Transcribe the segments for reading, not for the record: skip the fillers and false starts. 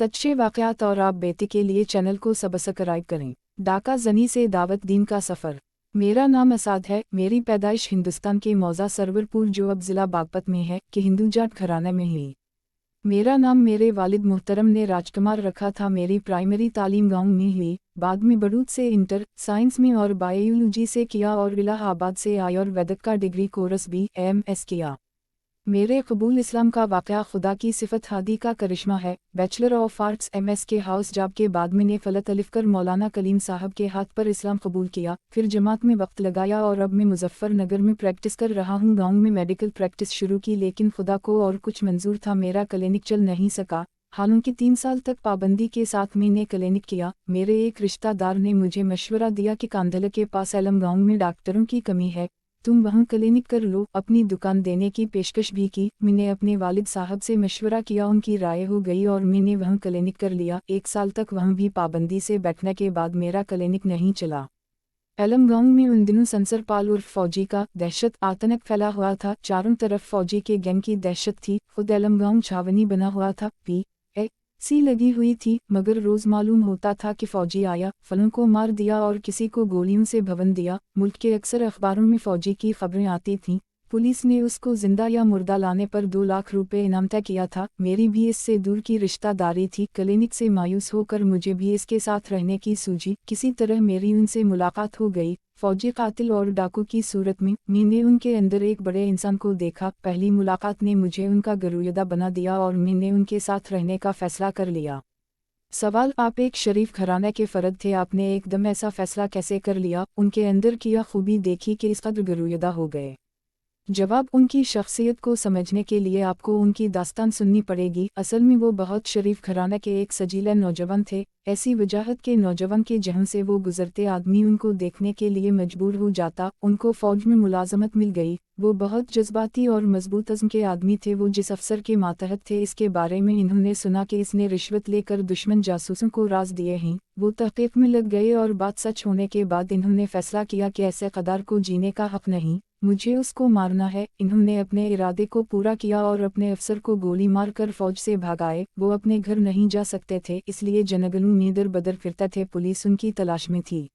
सच्चे वाक़यात और आप बेटी के लिए चैनल को सब्सक्राइब करें। डाका जनी से दावत दीन का सफ़र। मेरा नाम असाद है। मेरी पैदाइश हिंदुस्तान के मौज़ा सरवरपुर जो अब ज़िला बागपत में है कि हिंदू जाट घराने में हुई। मेरा नाम मेरे वालिद मुहतरम ने राजकुमार रखा था। मेरी प्राइमरी तालीम गाँव में हुई, बाद में बड़ूत से इंटर साइंस में और बायोलॉजी से किया और इलाहाबाद से आयुर्वेदिक का डिग्री कोर्स BAMS किया। मेरे कबूल इस्लाम का वाक़या खुदा की सिफत हादी का करिश्मा है। बैचलर ऑफ आर्ट्स MS के हाउस जॉब के बाद मैंने फलत अलिफ कर मौलाना कलीम साहब के हाथ पर इस्लाम कबूल किया, फिर जमात में वक्त लगाया और अब मैं मुजफ्फरनगर में प्रैक्टिस कर रहा हूँ। गाँव में मेडिकल प्रैक्टिस शुरू की लेकिन खुदा को और कुछ मंजूर था, मेरा क्लिनिक चल नहीं सका। हालांकि 3 साल तक पाबंदी के साथ मैंने क्लिनिक किया। मेरे एक रिश्तेदार ने मुझे मशवरा दिया कि कांधल के पास एलम गाँव में डॉक्टरों की कमी है, तुम वहाँ क्लिनिक कर लो। अपनी दुकान देने की पेशकश भी की। मैंने अपने वालिद साहब से मशवरा किया, उनकी राय हो गई और मैंने वहाँ क्लिनिक कर लिया। 1 साल तक वहाँ भी पाबंदी से बैठने के बाद मेरा क्लिनिक नहीं चला। एलम गाँव में उन दिनों संसर पाल उर्फ फौजी का दहशत आतंक फैला हुआ था। चारों तरफ फौजी के गैंग की दहशत थी। खुद एलम गाँव छावनी बना हुआ था, PAC लगी हुई थी, मगर रोज़ मालूम होता था कि फौजी आया, फलों को मार दिया और किसी को गोलियों से भवन दिया। मुल्क के अक्सर अखबारों में फौजी की खबरें आती थीं। पुलिस ने उसको जिंदा या मुर्दा लाने पर 2 लाख रुपए इनाम तय किया था। मेरी भी इससे दूर की रिश्तेदारी थी। क्लिनिक से मायूस होकर मुझे भी इसके साथ रहने की सूझी। किसी तरह मेरी उनसे मुलाकात हो गई। फौजी कातिल और डाकू की सूरत में मैंने उनके अंदर एक बड़े इंसान को देखा। पहली मुलाकात ने मुझे उनका गुरूयदा बना दिया और मैंने उनके साथ रहने का फैसला कर लिया। सवाल, आप एक शरीफ घराने के फ़र्द थे, आपने एकदम ऐसा फैसला कैसे कर लिया? उनके अंदर क्या खूबी देखी कि इस कदर गुरूयदा हो गए? जवाब, उनकी शख्सियत को समझने के लिए आपको उनकी दास्तान सुननी पड़ेगी। असल में वो बहुत शरीफ घराने के एक सजीले नौजवान थे। ऐसी वजाहत के नौजवान के जहन से वो गुजरते आदमी उनको देखने के लिए मजबूर हो जाता। उनको फ़ौज में मुलाजमत मिल गई। वो बहुत जज्बाती और मजबूत अज़्म के आदमी थे। वो जिस अफसर के मातहत थे, इसके बारे में इन्होंने सुना कि इसने रिश्वत लेकर दुश्मन जासूसों को राज दिए हैं। वो तहक़ीक़ में लग गए और बात सच होने के बाद इन्होंने फैसला किया कि ऐसे क़दार को जीने का हक़ नहीं, मुझे उसको मारना है। इन्होंने अपने इरादे को पूरा किया और अपने अफसर को गोली मारकर फ़ौज से भागाए। वो अपने घर नहीं जा सकते थे, इसलिए जनगलों में दर बदर फिरते थे। पुलिस उनकी तलाश में थी।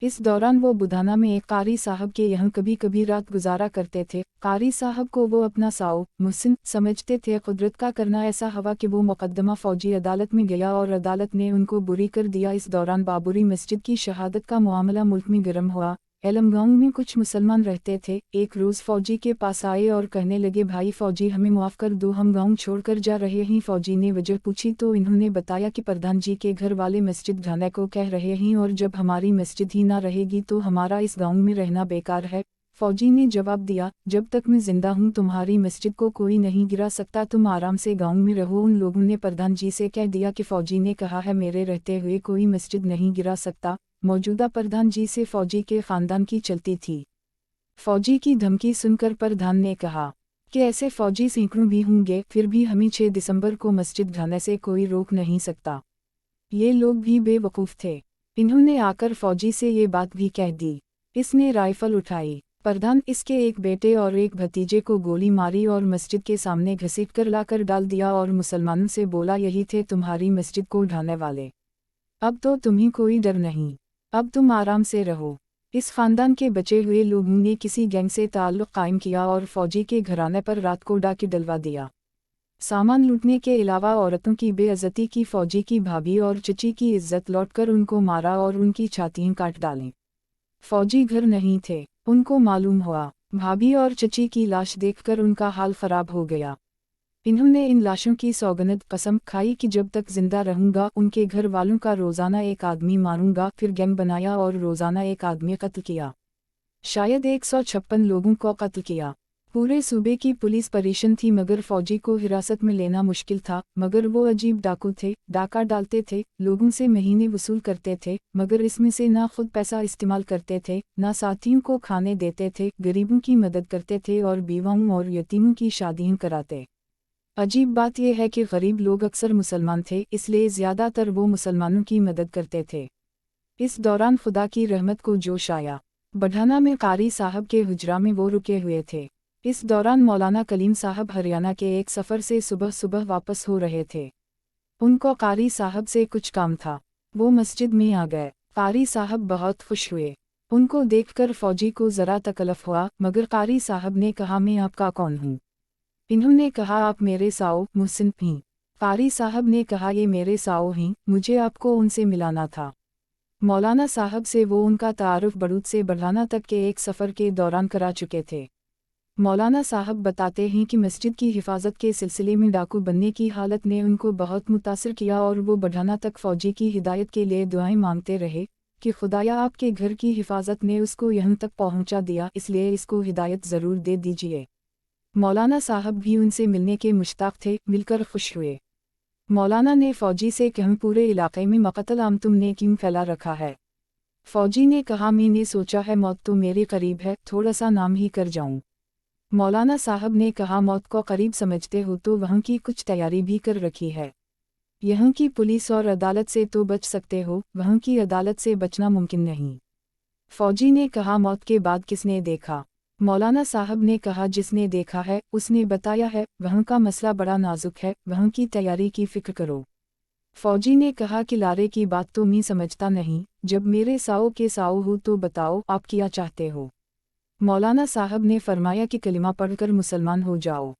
इस दौरान वो बुधाना में एक कारी साहब के यहाँ कभी कभी रात गुजारा करते थे। कारी साहब को वो अपना साओ मुहसिन समझते थे। कुदरत का करना ऐसा हवा कि वो मुकदमा फ़ौजी अदालत में गया और अदालत ने उनको बुरी कर दिया। इस दौरान बाबरी मस्जिद की शहादत का मामला मुल्क में गर्म हुआ। एलम गाँव में कुछ मुसलमान रहते थे। एक रोज़ फ़ौजी के पास आए और कहने लगे, भाई फ़ौजी, हमें माफ़ कर दो, हम गाँव छोड़कर जा रहे हैं। फ़ौजी ने वजह पूछी तो इन्होंने बताया कि प्रधान जी के घर वाले मस्जिद ढाने को कह रहे हैं और जब हमारी मस्जिद ही ना रहेगी तो हमारा इस गाँव में रहना बेकार है। फ़ौजी ने जवाब दिया, जब तक मैं जिंदा हूँ तुम्हारी मस्जिद को कोई नहीं गिरा सकता, तुम आराम से गाँव में रहो। उन लोगों ने प्रधान जी से कह दिया कि फ़ौजी ने कहा है मेरे रहते हुए कोई मस्जिद नहीं गिरा सकता। मौजूदा प्रधान जी से फ़ौजी के ख़ानदान की चलती थी। फ़ौजी की धमकी सुनकर प्रधान ने कहा कि ऐसे फ़ौजी सैकड़ों भी होंगे, फिर भी हमें 6 दिसंबर को मस्जिद ढाने से कोई रोक नहीं सकता। ये लोग भी बेवकूफ़ थे। इन्होंने आकर फ़ौजी से ये बात भी कह दी। इसने राइफ़ल उठाई। प्रधान इसके एक बेटे और एक भतीजे को गोली मारी और मस्जिद के सामने घसीट कर लाकर डाल दिया और मुसलमानों से बोला, यही थे तुम्हारी मस्जिद को ढाने वाले, अब तो तुम्हें कोई डर नहीं, अब तुम आराम से रहो। इस ख़ानदान के बचे हुए लोगों ने किसी गैंग से ताल्लुक़ कायम किया और फ़ौजी के घराने पर रात को डाके डलवा दिया। सामान लूटने के अलावा औरतों की बेइज्जती की। फ़ौजी की भाभी और चची की इज्जत लौटकर उनको मारा और उनकी छातियाँ काट डालीं। फ़ौजी घर नहीं थे। उनको मालूम हुआ। भाभी और चची की लाश देखकर उनका हाल ख़राब हो गया। इन्होंने इन लाशों की सौगंध कसम खाई कि जब तक जिंदा रहूंगा उनके घर वालों का रोज़ाना एक आदमी मारूंगा। फिर गैंग बनाया और रोज़ाना एक आदमी कत्ल किया। शायद 156 लोगों को कत्ल किया। पूरे सूबे की पुलिस परेशान थी, मगर फ़ौजी को हिरासत में लेना मुश्किल था। मगर वो अजीब डाकू थे, डाका डालते थे, लोगों से महीने वसूल करते थे, मगर इसमें से ना खुद पैसा इस्तेमाल करते थे, ना साथियों को खाने देते थे, गरीबों की मदद करते थे और बीवाओं और यतीमों की शादियाँ कराते। अजीब बात यह है कि गरीब लोग अक्सर मुसलमान थे, इसलिए ज़्यादातर वो मुसलमानों की मदद करते थे। इस दौरान खुदा की रहमत को जोश आया। बढ़ाना में कारी साहब के हुजरा में वो रुके हुए थे। इस दौरान मौलाना कलीम साहब हरियाणा के एक सफ़र से सुबह सुबह वापस हो रहे थे। ان کو قاری صاحب سے کچھ کام تھا، وہ مسجد میں آ گئے۔ قاری صاحب بہت خوش ہوئے، ان کو دیکھ کر فوجی کو ذرا تکلف ہوا، مگر قاری صاحب نے کہا میں آپ کا کون ہوں؟ انہوں نے کہا آپ میرے ساؤ محسن ہیں۔ قاری صاحب نے کہا یہ میرے ساؤ ہیں، مجھے آپ کو ان سے ملانا تھا۔ مولانا صاحب سے وہ ان کا تعارف بڑوت سے بڑھانا تک کے ایک سفر کے دوران کرا چکے تھے۔ مولانا صاحب بتاتے ہیں کہ مسجد کی حفاظت کے سلسلے میں ڈاکو بننے کی حالت نے ان کو بہت متاثر کیا، اور وہ بڑھانا تک فوجی کی ہدایت کے لیے دعائیں مانگتے رہے کہ خدایا آپ کے گھر کی حفاظت نے اس کو یہاں تک پہنچا دیا، اس لیے اس کو ہدایت ضرور دے دیجیے۔ مولانا صاحب بھی ان سے ملنے کے مشتاق تھے، مل کر خوش ہوئے۔ مولانا نے فوجی سے کہا پورے علاقے میں مقتل عام تم نے کیوں پھیلا رکھا ہے؟ فوجی نے کہا میں نے سوچا ہے موت تو میرے قریب ہے، تھوڑا سا نام ہی کر جاؤں۔ مولانا صاحب نے کہا موت کو قریب سمجھتے ہو تو وہاں کی کچھ تیاری بھی کر رکھی ہے، یہاں کی پولیس اور عدالت سے تو بچ سکتے ہو، وہاں کی عدالت سے بچنا ممکن نہیں۔ فوجی نے کہا موت کے بعد کس نے دیکھا؟ مولانا صاحب نے کہا جس نے دیکھا ہے اس نے بتایا ہے، وہاں کا مسئلہ بڑا نازک ہے، وہاں کی تیاری کی فکر کرو۔ فوجی نے کہا کہ لارے کی بات تو میں سمجھتا نہیں، جب میرے ساؤ کے ساؤ ہو تو بتاؤ آپ کیا چاہتے ہو؟ مولانا صاحب نے فرمایا کہ کلمہ پڑھ کر مسلمان ہو جاؤ۔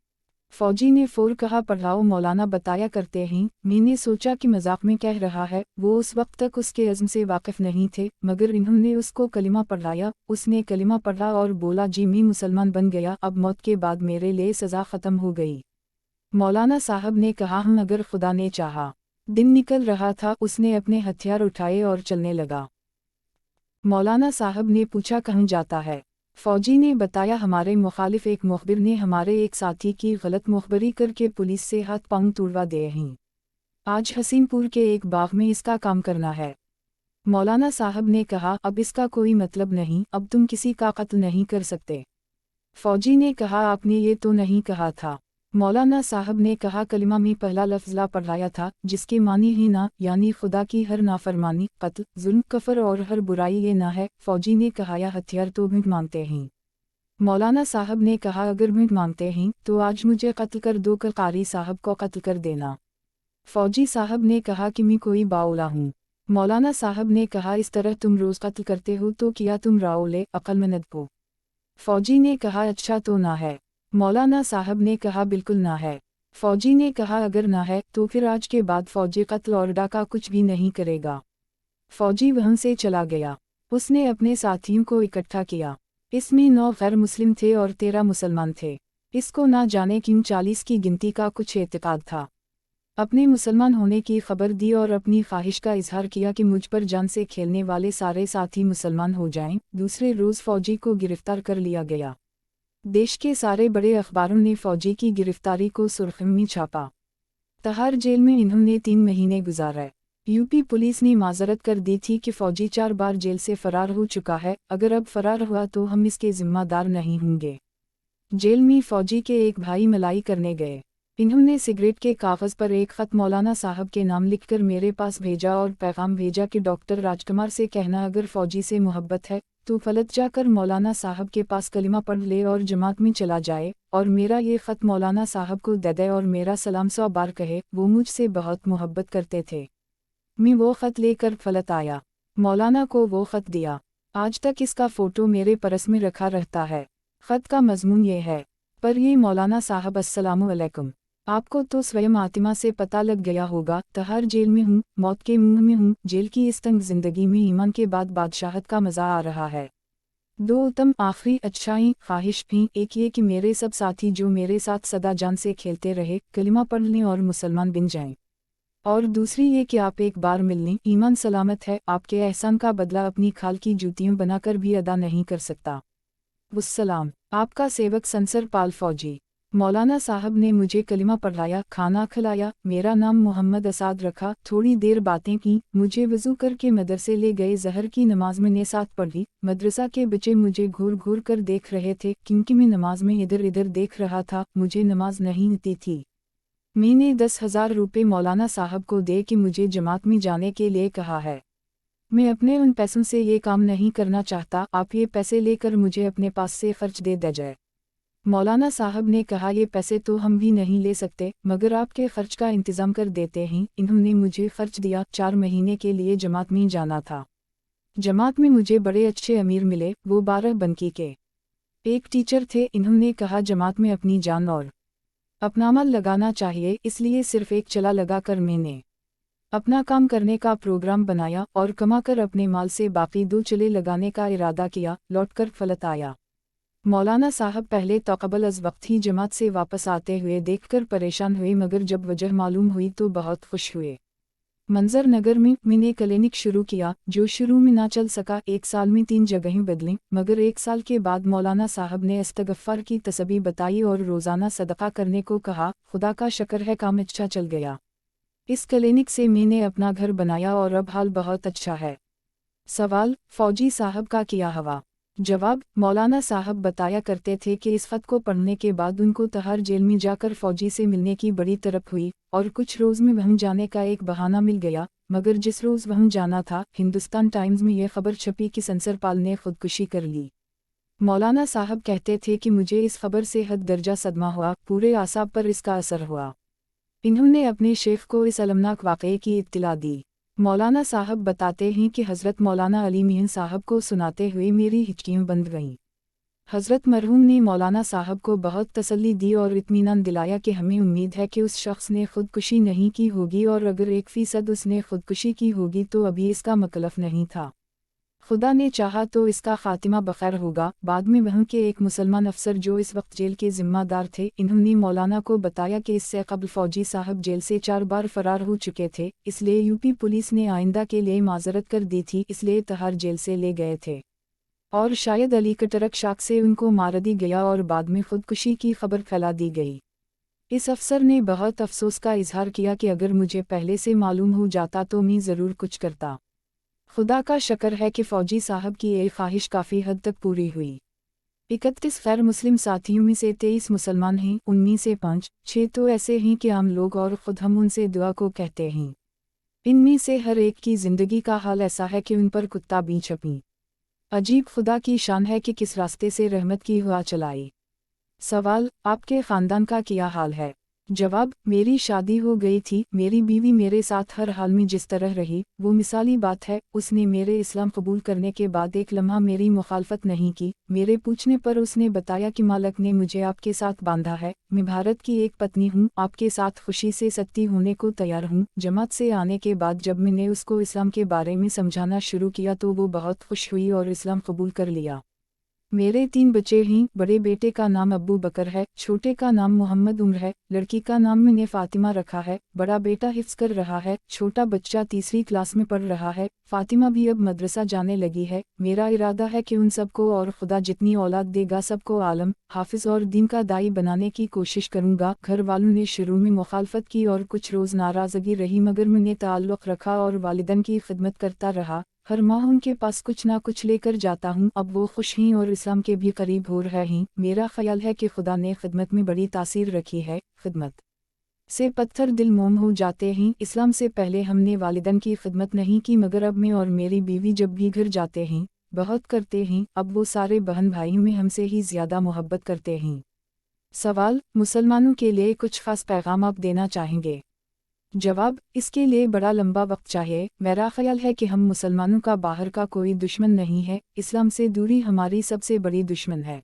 فوجی نے فور کہا پڑھاؤ۔ مولانا بتایا کرتے ہیں میں نے سوچا کہ مذاق میں کہہ رہا ہے، وہ اس وقت تک اس کے عزم سے واقف نہیں تھے، مگر انہوں نے اس کو کلمہ پڑھایا، اس نے کلمہ پڑھا اور بولا جی میں مسلمان بن گیا، اب موت کے بعد میرے لیے سزا ختم ہو گئی۔ مولانا صاحب نے کہا اگر خدا نے چاہا۔ دن نکل رہا تھا، اس نے اپنے ہتھیار اٹھائے اور چلنے لگا۔ مولانا صاحب نے پوچھا کہاں جاتا ہے؟ فوجی نے بتایا ہمارے مخالف ایک مخبر نے ہمارے ایک ساتھی کی غلط مخبری کر کے پولیس سے ہاتھ پاؤں توڑوا دیے ہیں، آج حسین پور کے ایک باغ میں اس کا کام کرنا ہے۔ مولانا صاحب نے کہا اب اس کا کوئی مطلب نہیں، اب تم کسی کا قتل نہیں کر سکتے۔ فوجی نے کہا آپ نے یہ تو نہیں کہا تھا۔ مولانا صاحب نے کہا کلمہ میں پہلا لفظ لا پڑھایا تھا، جس کے معنی ہی نہ، یعنی خدا کی ہر نافرمانی، قتل، ظلم، کفر اور ہر برائی یہ نہ ہے۔ فوجی نے کہا یا ہتھیار تو بھیٹ مانگتے ہیں؟ مولانا صاحب نے کہا اگر بھیٹ مانگتے ہیں تو آج مجھے قتل کر دو، کل قاری صاحب کو قتل کر دینا۔ فوجی صاحب نے کہا کہ میں کوئی باولا ہوں۔ مولانا صاحب نے کہا اس طرح تم روز قتل کرتے ہو تو کیا تم راولے عقل مند کو؟ فوجی نے کہا اچھا تو نہ ہے۔ مولانا صاحب نے کہا بالکل نہ ہے۔ فوجی نے کہا اگر نہ ہے تو پھر آج کے بعد فوجی قتل اور ڈاکہ کچھ بھی نہیں کرے گا۔ فوجی وہاں سے چلا گیا۔ اس نے اپنے ساتھیوں کو اکٹھا کیا، اس میں 9 غیر مسلم تھے اور 13 مسلمان تھے، اس کو نہ جانے کیوں 40 کی گنتی کا کچھ اعتقاد تھا۔ اپنے مسلمان ہونے کی خبر دی اور اپنی خواہش کا اظہار کیا کہ مجھ پر جان سے کھیلنے والے سارے ساتھی مسلمان ہو جائیں۔ دوسرے روز فوجی کو گرفتار کر لیا گیا۔ دیش کے سارے بڑے اخباروں نے فوجی کی گرفتاری کو سرخیوں میں چھاپا۔ تہاڑ جیل میں انہوں نے 3 مہینے گزارے۔ یوپی پولیس نے معذرت کر دی تھی کہ فوجی 4 بار جیل سے فرار ہو چکا ہے، اگر اب فرار ہوا تو ہم اس کے ذمہ دار نہیں ہوں گے۔ جیل میں فوجی کے ایک بھائی ملائی کرنے گئے، انہوں نے سگریٹ کے کاغذ پر ایک خط مولانا صاحب کے نام لکھ کر میرے پاس بھیجا اور پیغام بھیجا کہ ڈاکٹر راج کمار سے کہنا اگر فوجی سے محبت ہے تو فلت جا کر مولانا صاحب کے پاس کلمہ پڑھ لے اور جماعت میں چلا جائے، اور میرا یہ خط مولانا صاحب کو دے دے اور میرا سلام 100 بار کہے، وہ مجھ سے بہت محبت کرتے تھے۔ میں وہ خط لے کر فلت آیا، مولانا کو وہ خط دیا، آج تک اس کا فوٹو میرے پرس میں رکھا رہتا ہے۔ خط کا مضمون یہ ہے، پر یہ مولانا صاحب السلام علیکم، آپ کو تو سویم آتما سے پتہ لگ گیا ہوگا، تہاڑ جیل میں ہوں، موت کے منہ میں ہوں، جیل کی اس تنگ زندگی میں ایمان کے بعد بادشاہت کا مزہ آ رہا ہے۔ 2 اتم آخری اچھائیں خواہش بھی، ایک یہ کہ میرے سب ساتھی جو میرے ساتھ سدا جان سے کھیلتے رہے کلمہ پڑھ لیں اور مسلمان بن جائیں، اور دوسری یہ کہ آپ ایک بار مل لیں، ایمان سلامت ہے، آپ کے احسان کا بدلہ اپنی کھال کی جوتیوں بنا کر بھی ادا نہیں کر سکتا۔ والسلام، آپ کا سیوک سنسر پال فوجی۔ مولانا صاحب نے مجھے کلمہ پڑھایا، کھانا کھلایا، میرا نام محمد اسعد رکھا، تھوڑی دیر باتیں کی، مجھے وضو کر کے مدرسے لے گئے، ظہر کی نماز میں نے ساتھ پڑھی۔ مدرسہ کے بچے مجھے گھور گھور کر دیکھ رہے تھے کیونکہ میں نماز میں ادھر ادھر دیکھ رہا تھا، مجھے نماز نہیں آتی تھی۔ میں نے 10,000 روپے مولانا صاحب کو دے کہ مجھے جماعت میں جانے کے لیے کہا ہے، میں اپنے ان پیسوں سے یہ کام نہیں کرنا چاہتا، آپ یہ پیسے لے کر مجھے اپنے پاس سے خرچ دے دیجئے۔ मौलाना साहब ने कहा, ये पैसे तो हम भी नहीं ले सकते, मगर आपके खर्च का इंतज़ाम कर देते हैं। इन्होंने मुझे खर्च दिया। 4 महीने के लिए जमात में जाना था। जमात में मुझे बड़े अच्छे अमीर मिले, वो 12 बंकी के एक टीचर थे। इन्होंने कहा, जमात में अपनी जान और अपना माल लगाना चाहिए, इसलिए सिर्फ एक चला लगा कर मैंने अपना काम करने का प्रोग्राम बनाया और कमाकर अपने माल से बाकी 2 चले लगाने का इरादा किया। लौटकर फलत आया। मौलाना साहब पहले तो कबल अज़ वक्त ही जमात से वापस आते हुए देखकर परेशान हुए, मगर जब वजह मालूम हुई तो बहुत खुश हुए। मंजर नगर में मैंने क्लिनिक शुरू किया, जो शुरू में ना चल सका। 1 साल में 3 जगहें बदलीं, मगर 1 साल के बाद मौलाना साहब ने इस्तग़फ़ार की तस्बीह बताई और रोज़ाना सदका करने को कहा। खुदा का शुक्र है, काम अच्छा चल गया। इस क्लिनिक से मैंने अपना घर बनाया और अब हाल बहुत अच्छा है। सवाल, फौजी साहब का किया हवा? जवाब, मौलाना साहब बताया करते थे कि इस ख़त को पढ़ने के बाद उनको तहार जेल में जाकर फ़ौजी से मिलने की बड़ी तड़प हुई और कुछ रोज़ में वहीं जाने का एक बहाना मिल गया। मगर जिस रोज़ वहीं जाना था, हिंदुस्तान टाइम्स में यह खबर छपी कि संसरपाल ने खुदकुशी कर ली। मौलाना साहब कहते थे कि मुझे इस खबर से हद दर्जा सदमा हुआ, पूरे आसाब पर इसका असर हुआ। इन्होंने अपने शेख को इस अलमनाक वाक़ये की इत्तिला दी। मौलाना साहब बताते हैं कि हज़रत मौलाना अली मीन साहब को सुनाते हुए मेरी हिचकियाँ बंद गईं। हज़रत मरहूम ने मौलाना साहब को बहुत तसल्ली दी और इत्मीनान दिलाया कि हमें उम्मीद है कि उस शख्स ने खुदकुशी नहीं की होगी, और अगर 1% उसने खुदकुशी की होगी तो अभी इसका मकलफ नहीं था। खुदा ने चाहा तो इसका खातिमा बखैर होगा। बाद में वहाँ के एक मुसलमान अफसर जो इस वक्त जेल के ज़िम्मेदार थे, इन्होंने मौलाना को बताया कि इससे कबल फ़ौजी साहब जेल से 4 बार फ़रार हो चुके थे, इसलिए यूपी पुलिस ने आइंदा के लिए माज़रत कर दी थी, इसलिए तहार जेल से ले गए थे और शायद अली कटरक शाख से उनको मार दी गया और बाद में खुदकुशी की खबर फैला दी गई। इस अफसर ने बहुत अफसोस का इजहार किया कि अगर मुझे पहले से मालूम हो जाता तो मैं ज़रूर कुछ करता। खुदा का शुक्र है कि फ़ौजी साहब की ये ख्वाहिश काफ़ी हद तक पूरी हुई। 31 गैर मुस्लिम साथियों में से 23 मुसलमान हैं, उनमें से 5-6 तो ऐसे हैं कि आम लोग और ख़ुद हम उनसे दुआ को कहते हैं। इनमें से हर एक की ज़िंदगी का हाल ऐसा है कि उन पर कुत्ता भी छपी। अजीब खुदा की शान है कि किस रास्ते से रहमत की हुआ चलाई। सवाल, आपके ख़ानदान का क्या हाल है? जवाब, मेरी शादी हो गई थी। मेरी बीवी मेरे साथ हर हाल में जिस तरह रही, वो मिसाली बात है। उसने मेरे इस्लाम कबूल करने के बाद एक लम्हा मेरी मुखालफत नहीं की। मेरे पूछने पर उसने बताया कि मालिक ने मुझे आपके साथ बांधा है। मैं भारत की एक पत्नी हूँ, आपके साथ खुशी से सत्ती होने को तैयार हूँ। जमात से आने के बाद जब मैंने उसको इस्लाम के बारे में समझाना शुरू किया तो वो बहुत खुश हुई और इस्लाम कबूल कर लिया। मेरे 3 बच्चे हैं। बड़े बेटे का नाम अब्बू बकर है, छोटे का नाम मोहम्मद उम्र है, लड़की का नाम मैंने फातिमा रखा है। बड़ा बेटा हिफ्ज़ कर रहा है, छोटा बच्चा तीसरी क्लास में पढ़ रहा है। फातिमा भी अब मदरसा जाने लगी है। मेरा इरादा है कि उन सबको और खुदा जितनी औलाद देगा सबको आलम, हाफिज़ और दीन का दाई बनाने की कोशिश करूँगा। घर वालों ने शुरू में मुखालफत की और कुछ रोज़ नाराज़गी रही, मगर मैंने ताल्लुक़ रखा और वालिदैन की खिदमत करता रहा। हर माह उनके पास कुछ ना कुछ लेकर जाता हूँ। अब वो खुश हैं और इस्लाम के भी करीब हो रहे हैं। मेरा ख्याल है कि खुदा ने खिदमत में बड़ी तासीर रखी है। खिदमत से पत्थर दिल मोम हो जाते हैं। इस्लाम से पहले हमने वालिदैन की खिदमत नहीं की, मगर अब मैं और मेरी बीवी जब भी घर जाते हैं बहुत करते हैं। अब वो सारे बहन भाई में हमसे ही ज़्यादा मोहब्बत करते हैं। सवाल, मुसलमानों के लिए कुछ ख़ास पैगाम आप देना चाहेंगे? जवाब, इसके लिए बड़ा लंबा वक्त चाहिए। मेरा ख्याल है कि हम मुसलमानों का बाहर का कोई दुश्मन नहीं है। इस्लाम से दूरी हमारी सबसे बड़ी दुश्मन है,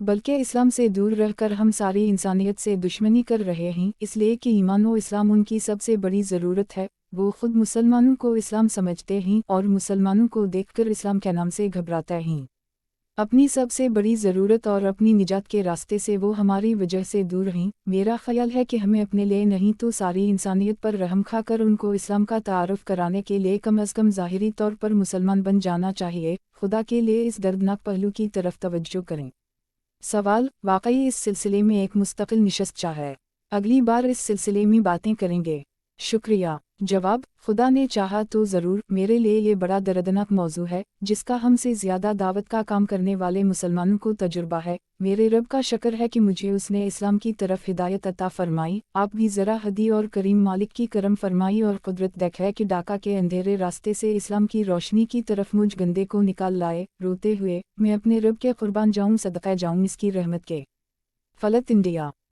बल्कि इस्लाम से दूर रहकर हम सारी इंसानियत से दुश्मनी कर रहे हैं, इसलिए कि ईमान व इस्लाम उनकी सबसे बड़ी ज़रूरत है। वो खुद मुसलमानों को इस्लाम समझते हैं और मुसलमानों को देखकर इस्लाम के नाम से घबराते हैं। अपनी सबसे बड़ी ज़रूरत और अपनी निजात के रास्ते से वो हमारी वजह से दूर हैं। मेरा ख्याल है कि हमें अपने लिए नहीं तो सारी इंसानियत पर रहम खाकर उनको इस्लाम का तारुफ कराने के लिए कम अज़ कम ज़ाहिरी तौर पर मुसलमान बन जाना चाहिए। खुदा के लिए इस दर्दनाक पहलू की तरफ तवज्जो करें। सवाल, वाकई इस सिलसिले में एक मुस्तकिल निशस्त चाहे, अगली बार इस सिलसिले में बातें करेंगे। शुक्रिया। जवाब, खुदा ने चाहा तो ज़रूर। मेरे लिए ये बड़ा दर्दनाक मौजू है जिसका हमसे ज़्यादा दावत का काम करने वाले मुसलमानों को तजुर्बा है। मेरे रब का शुक्र है कि मुझे उसने इस्लाम की तरफ हिदायत अता फरमाई। आप भी ज़रा हदी और करीम मालिक की करम फरमाई और कुदरत देखे कि डाका के अंधेरे रास्ते से इस्लाम की रोशनी की तरफ मुझ गंदे को निकाल लाए। रोते हुए मैं अपने रब के कुर्बान जाऊँ, सदक़ा जाऊँ इसकी रहमत के। فلت انڈیا